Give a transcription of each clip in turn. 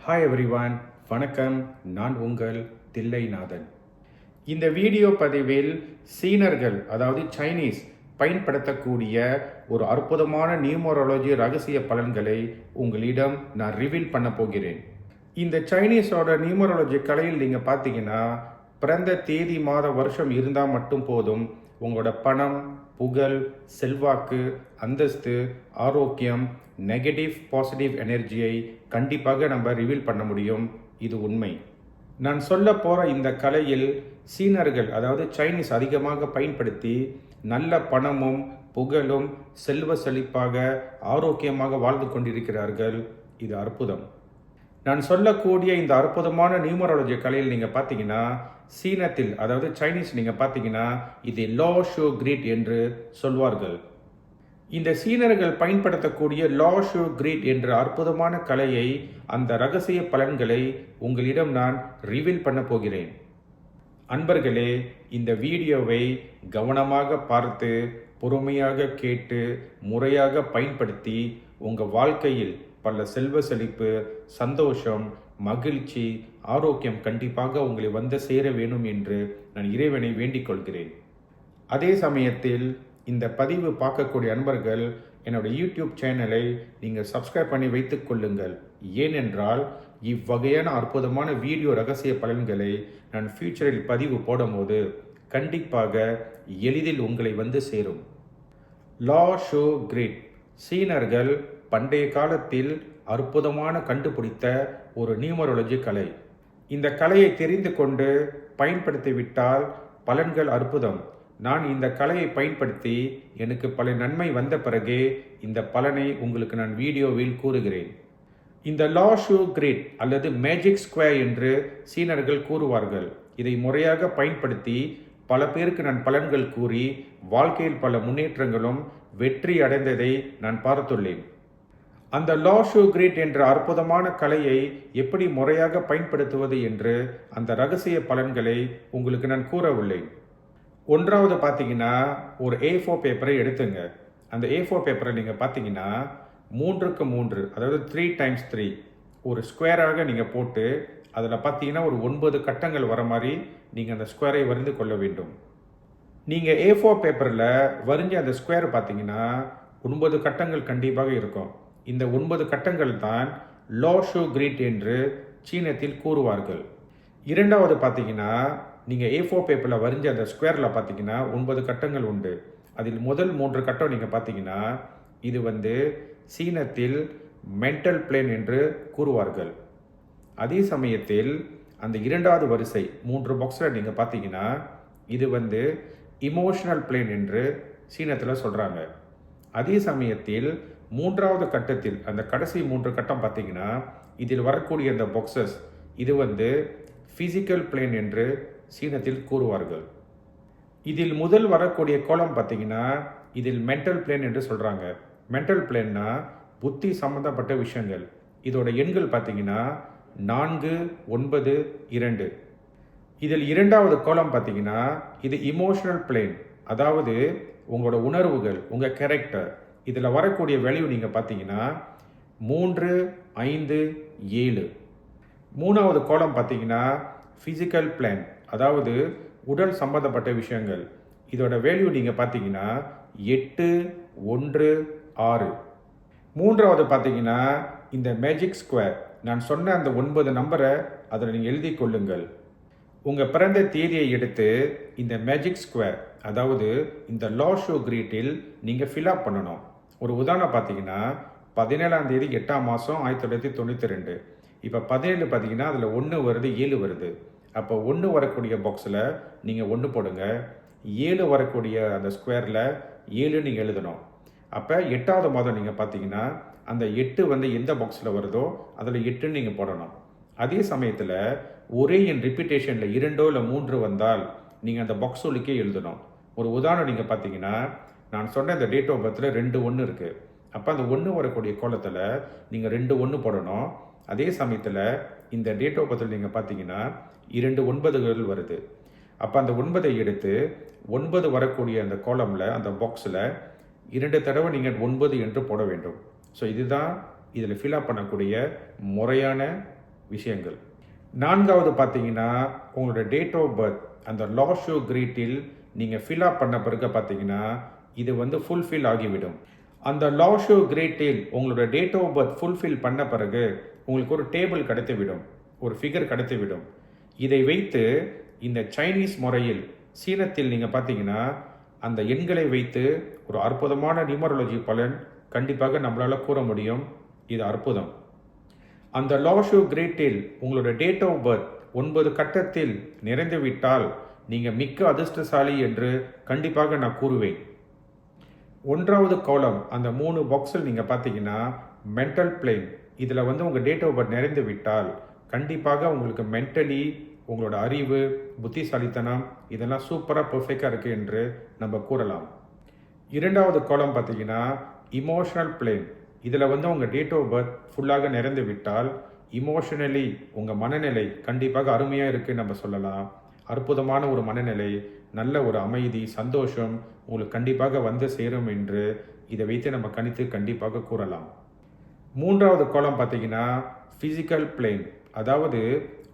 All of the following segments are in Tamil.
ஹாய் எவ்ரிவான், வணக்கம். நான் உங்கள் தில்லைநாதன். இந்த வீடியோ பதிவில் சீனர்கள், அதாவது சைனீஸ், பயன்படுத்தக்கூடிய ஒரு அற்புதமான நியூமராலஜி ரகசிய பலன்களை உங்களிடம் நான் ரிவீல் பண்ண போகிறேன். இந்த சைனீஸோட நியூமராலஜி கலையில் நீங்கள் பார்த்தீங்கன்னா, பிறந்த தேதி, மாத, வருஷம் இருந்தால் மட்டும் போதும், உங்களோட பணம், புகழ், செல்வாக்கு, அந்தஸ்து, ஆரோக்கியம், நெகட்டிவ் பாசிட்டிவ் எனர்ஜியை கண்டிப்பாக நம்ம ரிவீல் பண்ண முடியும். இது உண்மை. நான் சொல்ல போகிற இந்த கலையில் சீனர்கள், அதாவது சைனீஸ், அதிகமாக பயன்படுத்தி நல்ல பணமும் புகழும் செல்வ செழிப்பாக ஆரோக்கியமாக வாழ்ந்து கொண்டிருக்கிறார்கள். இது அற்புதம். நான் சொல்லக்கூடிய இந்த அற்புதமான நியூமராலஜி கலையில் நீங்கள் பார்த்தீங்கன்னா, சீனத்தில், அதாவது சைனீஸ், நீங்கள் பார்த்தீங்கன்னா இது லா ஷோ கிரீட் என்று சொல்வார்கள். இந்த சீனர்கள் பயன்படுத்தக்கூடிய லா ஷோ கிரீட் என்ற அற்புதமான கலையை, அந்த ரகசிய பலன்களை உங்களிடம் நான் ரிவீல் பண்ண போகிறேன். அன்பர்களே, இந்த வீடியோவை கவனமாக பார்த்து, பொறுமையாக கேட்டு, முறையாக பயன்படுத்தி உங்கள் வாழ்க்கையில் பல செல்வ செழிப்பு, சந்தோஷம், மகிழ்ச்சி, ஆரோக்கியம் கண்டிப்பாக உங்களை வந்து சேர வேணும் என்று நான் இறைவனை வேண்டிக் கொள்கிறேன். அதே சமயத்தில் இந்த பதிவு பார்க்கக்கூடிய அன்பர்கள், என்னோட யூடியூப் சேனலை நீங்கள் சப்ஸ்கிரைப் பண்ணி வைத்துக் கொள்ளுங்கள். ஏனென்றால் இவ்வகையான அற்புதமான வீடியோ ரகசிய பலன்களை நான் ஃபியூச்சரில் பதிவு போடும்போது கண்டிப்பாக எளிதில் உங்களை வந்து சேரும். லா ஷோ கிரீட் சீனர்கள் பண்டைய காலத்தில் அற்புதமான கண்டுபிடித்த ஒரு நியூமராலஜி கலை. இந்த கலையை தெரிந்து கொண்டு பயன்படுத்திவிட்டால் பலன்கள் அற்புதம். நான் இந்த கலையை பயன்படுத்தி எனக்கு பல நன்மை வந்த பிறகே இந்த பலனை உங்களுக்கு நான் வீடியோவில் கூறுகிறேன். இந்த லா ஷோ கிரீட் அல்லது மேஜிக் ஸ்கொயர் என்று சீனர்கள் கூறுவார்கள். இதை முறையாக பயன்படுத்தி பல பேருக்கு நான் பலன்கள் கூறி வாழ்க்கையில் பல முன்னேற்றங்களும் வெற்றி அடைந்ததை நான் பார்த்துள்ளேன். அந்த லா ஷோ கிரீட் என்ற அற்புதமான கலையை எப்படி முறையாக பயன்படுத்துவது என்று அந்த ரகசிய பலன்களை உங்களுக்கு நான் கூற உள்ளேன். ஒன்றாவது பார்த்தீங்கன்னா, ஒரு A4 பேப்பரை எடுத்துங்க. அந்த A4 பேப்பரை நீங்கள் பார்த்தீங்கன்னா 3க்கு 3, அதாவது 3x3 ஒரு ஸ்கொயராக நீங்கள் போட்டு அதில் பார்த்தீங்கன்னா ஒரு 9 கட்டங்கள் வர மாதிரி நீங்கள் அந்த ஸ்கொயரை வரைந்து கொள்ள வேண்டும். நீங்கள் A4 பேப்பரில் வரைஞ்ச அந்த ஸ்கொயர் பார்த்தீங்கன்னா 9 கட்டங்கள் கண்டிப்பாக இருக்கும். இந்த 9 கட்டங்கள் தான் லா ஷோ கிரீட் என்று சீனத்தில் கூறுவார்கள். இரண்டாவது பார்த்தீங்கன்னா, நீங்கள் A4 பேப்பரில் வரைஞ்ச அந்த ஸ்கொயரில் பார்த்தீங்கன்னா 9 கட்டங்கள் உண்டு. அதில் முதல் 3 கட்டம் நீங்கள் பார்த்தீங்கன்னா இது சீனத்தில் மென்டல் பிளேன் என்று கூறுவார்கள். அதே சமயத்தில் அந்த இரண்டாவது வரிசை 3 பாக்ஸில் நீங்கள் பார்த்தீங்கன்னா இது இமோஷனல் பிளேன் என்று சீனத்தில் சொல்கிறாங்க. அதே சமயத்தில் மூன்றாவது கட்டத்தில், அந்த கடைசி 3 கட்டம் பார்த்தீங்கன்னா இதில் வரக்கூடிய அந்த பாக்ஸஸ் இது ஃபிசிக்கல் பிளேன் என்று சீனத்தில் கூறுவார்கள். இதில் முதல் வரக்கூடிய கோலம் பார்த்தீங்கன்னா இதில் மென்டல் பிளேன் என்று சொல்கிறாங்க. மென்டல் பிளேன்னா புத்தி சம்பந்தப்பட்ட விஷயங்கள். இதோட எண்கள் பார்த்தீங்கன்னா 4, 9, 2. இதில் இரண்டாவது கோலம் பார்த்தீங்கன்னா இது இமோஷனல் பிளேன், அதாவது உங்களோட உணர்வுகள், உங்கள் கேரக்டர். இதில் வரக்கூடிய வேல்யூ நீங்கள் பார்த்தீங்கன்னா 3, 5, 7. மூணாவது கோலம் பார்த்தீங்கன்னா ஃபிசிக்கல் பிளேன், அதாவது உடல் சம்பந்தப்பட்ட விஷயங்கள். இதோட வேல்யூ நீங்கள் பார்த்தீங்கன்னா 8, 1, 6. மூன்றாவது பார்த்தீங்கன்னா இந்த மேஜிக் ஸ்கொயர். நான் சொன்ன அந்த 9 நம்பரை அதில் நீங்கள் எழுதி கொள்ளுங்கள். உங்கள் பிறந்த தேதியை எடுத்து இந்த மேஜிக் ஸ்கொயர், அதாவது இந்த லா ஷோ கிரீட்டில் நீங்கள் ஃபில்அப் பண்ணணும். ஒரு உதாரணம் பார்த்தீங்கன்னா 17ஆம் தேதி 8ஆம் மாதம் 1992. இப்போ 17 பார்த்தீங்கன்னா அதில் 1 வருது, 7 வருது. அப்போ 1 வரக்கூடிய பாக்ஸில் நீங்கள் 1 போடுங்க. 7 வரக்கூடிய அந்த ஸ்கொயரில் 7 நீங்கள் எழுதணும். அப்போ 8ஆவது மாதம் நீங்கள் பார்த்தீங்கன்னா அந்த 8 எந்த பாக்ஸில் வருதோ அதில் 8 நீங்கள் போடணும். அதே சமயத்தில் ஒரே என் ரிப்பீட்டேஷனில் 2 இல்லை 3 வந்தால் நீங்கள் அந்த பாக்ஸ் உள்ளுக்கே எழுதணும். ஒரு உதாரணம் நீங்கள் பார்த்தீங்கன்னா, நான் சொன்ன இந்த டேட் ஆஃப் பர்த்தில் 2, 1 இருக்குது. அப்போ அந்த 1 வரக்கூடிய கோலத்தில் நீங்கள் 2, 1 போடணும். அதே சமயத்தில் இந்த டேட் ஆஃப் பர்த்தில் நீங்கள் பார்த்தீங்கன்னா 2 9கள் வருது. அப்போ அந்த 9ஐ எடுத்து 9 வரக்கூடிய அந்த கோலமில், அந்த பாக்ஸில் 2 தடவை நீங்கள் 9 என்று போட வேண்டும். ஸோ இதுதான் இதில் ஃபில்அப் பண்ணக்கூடிய முறையான விஷயங்கள். நான்காவது பார்த்தீங்கன்னா, உங்களோட டேட் ஆஃப் பர்த் அந்த லாஷோ கிரீட்டில் நீங்கள் ஃபில் அப் பண்ண பிறகு பார்த்தீங்கன்னா, இது வந்து ஃபுல்ஃபில் ஆகிவிடும். அந்த லாஷோ கிரீட்டில் உங்களோட டேட் ஆஃப் பர்த் ஃபுல்ஃபில் பண்ண பிறகு உங்களுக்கு ஒரு டேபிள் கிடைத்துவிடும், ஒரு ஃபிகர் கிடைத்துவிடும். இதை வைத்து இந்த சைனீஸ் முறையில் சீனத்தில் நீங்கள் பார்த்தீங்கன்னா, அந்த எண்களை வைத்து ஒரு அற்புதமான நியூமராலஜி பலன் கண்டிப்பாக நம்மளால் கூற முடியும். இது அற்புதம். அந்த லாஷோ கிரீட்டில் உங்களோட டேட் ஆஃப் பர்த் 9 கட்டத்தில் நிறைந்துவிட்டால் நீங்கள் மிக்க அதிர்ஷ்டசாலி என்று கண்டிப்பாக நான் கூறுவேன். 1வது காலம் அந்த 3 பாக்ஸில் நீங்கள் பார்த்தீங்கன்னா மென்டல் பிளேன், இதில் வந்து உங்கள் டேட் ஆஃப் பர்த் நிறைந்து விட்டால் கண்டிப்பாக உங்களுக்கு மென்டலி உங்களோட அறிவு, புத்திசாலித்தனம் இதெல்லாம் சூப்பராக பர்ஃபெக்டாக இருக்குது என்று நம்ம கூறலாம். 2வது காலம் பார்த்தீங்கன்னா இமோஷனல் பிளேன், இதில் வந்து உங்கள் டேட் ஆஃப் பர்த் ஃபுல்லாக நிறைந்து விட்டால் இமோஷனலி உங்கள் மனநிலை கண்டிப்பாக அருமையாக இருக்குது நம்ம சொல்லலாம். அற்புதமான ஒரு மனநிலை, நல்ல ஒரு அமைதி, சந்தோஷம் உங்களுக்கு கண்டிப்பாக வந்து சேரும் என்று இதை வைத்து நம்ம கணித்து கண்டிப்பாக கூறலாம். 3வது காலம் பார்த்தீங்கன்னா ஃபிசிக்கல் பிளேன், அதாவது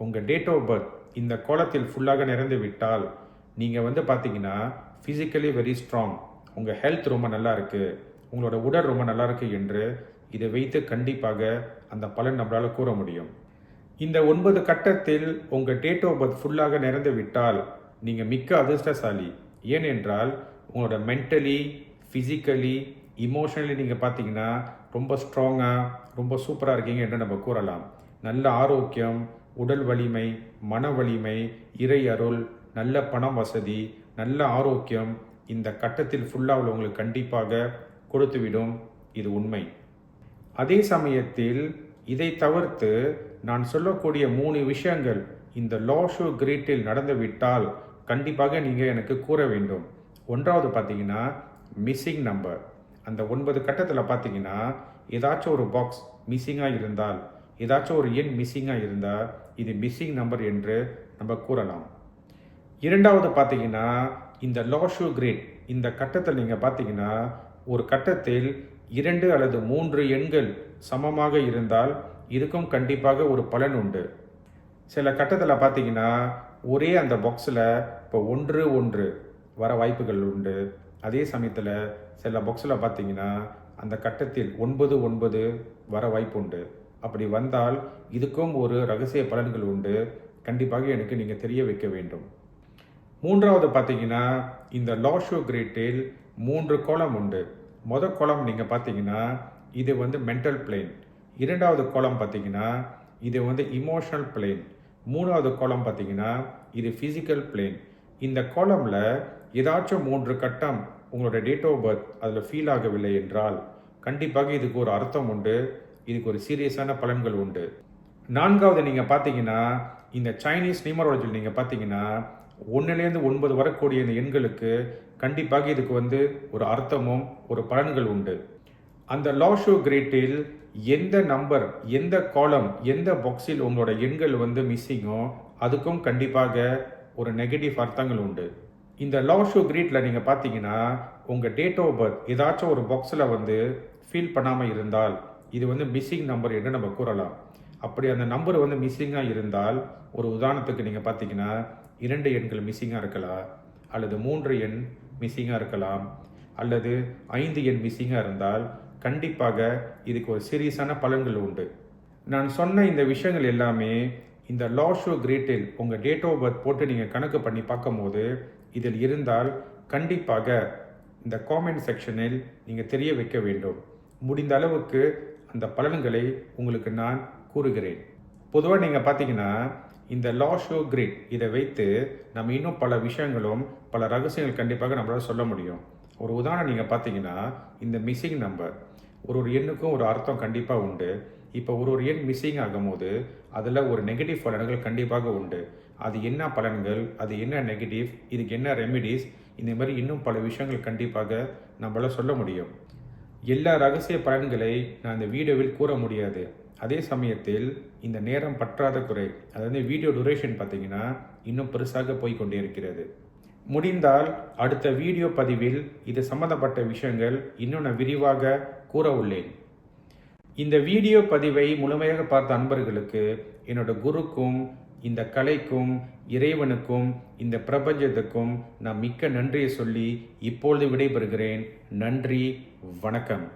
உங்கள் டேட் ஆஃப் பர்த் இந்த கோலத்தில் ஃபுல்லாக நிறைந்து விட்டால் நீங்கள் வந்து பார்த்தீங்கன்னா ஃபிசிக்கலி வெரி ஸ்ட்ராங், உங்கள் ஹெல்த் ரொம்ப நல்லா இருக்குது, உங்களோட உடல் ரொம்ப நல்லா இருக்குது என்று இதை வைத்து கண்டிப்பாக அந்த பலன் நம்மளால் கூற முடியும். இந்த 9 கட்டத்தில் உங்கள் டேட் ஆஃப் பர்த் ஃபுல்லாக நிறைந்து விட்டால் நீங்கள் மிக்க அதிர்ஷ்டசாலி. ஏனென்றால் உங்களோட மென்டலி, ஃபிசிக்கலி, இமோஷனலி நீங்கள் பார்த்தீங்கன்னா ரொம்ப ஸ்ட்ராங்காக, ரொம்ப சூப்பராக இருக்கீங்க என்று நம்ம கூறலாம். நல்ல ஆரோக்கியம், உடல் வலிமை, மன வலிமை, இறை அருள், நல்ல பணம் வசதி, நல்ல ஆரோக்கியம் இந்த கட்டத்தில் ஃபுல்லாக உங்களுக்கு கண்டிப்பாக கொடுத்துவிடும். இது உண்மை. அதே சமயத்தில் இதை தவிர்த்து நான் சொல்லக்கூடிய 3 விஷயங்கள் இந்த லாஷோ கிரீட்டில் நடந்துவிட்டால் கண்டிப்பாக நீங்கள் எனக்கு கூற வேண்டும். 1வது பார்த்தீங்கன்னா மிஸ்ஸிங் நம்பர். அந்த 9 கட்டத்தில் பார்த்தீங்கன்னா ஏதாச்சும் ஒரு பாக்ஸ் மிஸ்ஸிங்காக இருந்தால், ஏதாச்சும் ஒரு எண் மிஸ்ஸிங்காக இருந்தால் இது மிஸ்ஸிங் நம்பர் என்று நம்ம கூறலாம். 2வது பார்த்தீங்கன்னா இந்த லாஷோ கிரீட் இந்த கட்டத்தில் நீங்கள் பார்த்தீங்கன்னா ஒரு கட்டத்தில் 2 அல்லது 3 எண்கள் சமமாக இருந்தால் இதுக்கும் கண்டிப்பாக ஒரு பலன் உண்டு. சில கட்டத்தில் பார்த்தீங்கன்னா ஒரே அந்த பாக்ஸில் இப்போ 1 1 வர வாய்ப்புகள் உண்டு. அதே சமயத்தில் சில பாக்ஸில் பார்த்தீங்கன்னா அந்த கட்டத்தில் 9 9 வர வாய்ப்பு உண்டு. அப்படி வந்தால் இதுக்கும் ஒரு ரகசிய பலன்கள் உண்டு. கண்டிப்பாக எனக்கு நீங்கள் தெரிய வைக்க வேண்டும். 3வது பார்த்தீங்கன்னா இந்த லாஷோ கிரீட்டில் 3 கோலம் உண்டு. மொதல் கோலம் நீங்கள் பார்த்தீங்கன்னா இது வந்து மென்டல் பிளேன். 2வது கோலம் பார்த்தீங்கன்னா இது வந்து இமோஷனல் பிளேன். 3வது கோலம் பார்த்தீங்கன்னா இது ஃபிசிக்கல் பிளேன். இந்த கோலமில் ஏதாச்சும் 3 கட்டம் உங்களோட டேட் ஆஃப் பர்த் அதில் ஃபீல் ஆகவில்லை என்றால் கண்டிப்பாக இதுக்கு ஒரு அர்த்தம் உண்டு, இதுக்கு ஒரு சீரியஸான பலன்கள் உண்டு. 4வது நீங்கள் பார்த்தீங்கன்னா இந்த சைனீஸ் நியூமராலஜியில் நீங்கள் பார்த்தீங்கன்னா 1லேருந்து 9 வரக்கூடிய இந்த எண்களுக்கு கண்டிப்பாக இதுக்கு வந்து ஒரு அர்த்தமும் ஒரு பலன்கள் உண்டு. அந்த லாஷோ கிரீட்டில் எந்த நம்பர், எந்த காலம், எந்த பாக்ஸில் உங்களோட எண்கள் வந்து மிஸ்ஸிங்கோ அதுக்கும் கண்டிப்பாக ஒரு நெகட்டிவ் அர்த்தங்கள் உண்டு. இந்த லாஷோ கிரீட்டில் நீங்கள் பார்த்தீங்கன்னா உங்கள் டேட் ஆஃப் பர்த் ஏதாச்சும் ஒரு பாக்ஸில் வந்து ஃபீல் பண்ணாமல் இருந்தால் இது வந்து மிஸ்ஸிங் நம்பர் என்று நம்ம கூறலாம். அப்படி அந்த நம்பர் வந்து மிஸ்ஸிங்காக இருந்தால் ஒரு உதாரணத்துக்கு நீங்கள் பார்த்தீங்கன்னா 2 எண்கள் மிஸ்ஸிங்காக இருக்கலாம், அல்லது 3 எண் மிஸ்ஸிங்காக இருக்கலாம், அல்லது 5 எண் மிஸ்ஸிங்காக இருந்தால் கண்டிப்பாக இதுக்கு ஒரு சீரியஸான பலன்கள் உண்டு. நான் சொன்ன இந்த விஷயங்கள் எல்லாமே இந்த லாஷோ கிரீட்டில் உங்கள் டேட் ஆஃப் பர்த் போட்டு நீங்கள் கணக்கு பண்ணி பார்க்கும்போது இதில் இருந்தால் கண்டிப்பாக இந்த காமெண்ட் செக்ஷனில் நீங்கள் தெரிய வைக்க வேண்டும். முடிந்த அளவுக்கு அந்த பலன்களை உங்களுக்கு நான் கூறுகிறேன். பொதுவாக நீங்கள் பார்த்தீங்கன்னா இந்த லாஷோ கிரீட் இதை வைத்து நம்ம இன்னும் பல விஷயங்களும் பல ரகசியங்கள் கண்டிப்பாக நம்மளால் சொல்ல முடியும். ஒரு உதாரணம் நீங்கள் பார்த்தீங்கன்னா இந்த மிஸ்ஸிங் நம்பர் ஒரு எண்ணுக்கும் ஒரு அர்த்தம் கண்டிப்பாக உண்டு. இப்போ ஒரு எண் மிஸ்ஸிங் ஆகும்போது அதில் ஒரு நெகட்டிவ் பலன்கள் கண்டிப்பாக உண்டு. அது என்ன பலன்கள், அது என்ன நெகட்டிவ், இதுக்கு என்ன ரெமிடிஸ், இந்த மாதிரி இன்னும் பல விஷயங்கள் கண்டிப்பாக நம்மளால் சொல்ல முடியும். எல்லா ரகசிய பலன்களை நான் இந்த வீடியோவில் கூற முடியாது. அதே சமயத்தில் இந்த நேரம் பற்றாக்குறை, அதாவது வீடியோ டூரேஷன் பார்த்தீங்கன்னா இன்னும் பெருசாக போய்கொண்டே இருக்கிறது. முடிந்தால் அடுத்த வீடியோ பதிவில் இது சம்பந்தப்பட்ட விஷயங்கள் இன்னும் நான் விரிவாக கூற உள்ளேன். இந்த வீடியோ பதிவை முழுமையாக பார்த்த அன்பர்களுக்கு என்னோட குருக்கும் இந்த கலைக்கும் இறைவனுக்கும் இந்த பிரபஞ்சத்துக்கும் நான் மிக்க நன்றியை சொல்லி இப்பொழுது விடைபெறுகிறேன். நன்றி, வணக்கம்.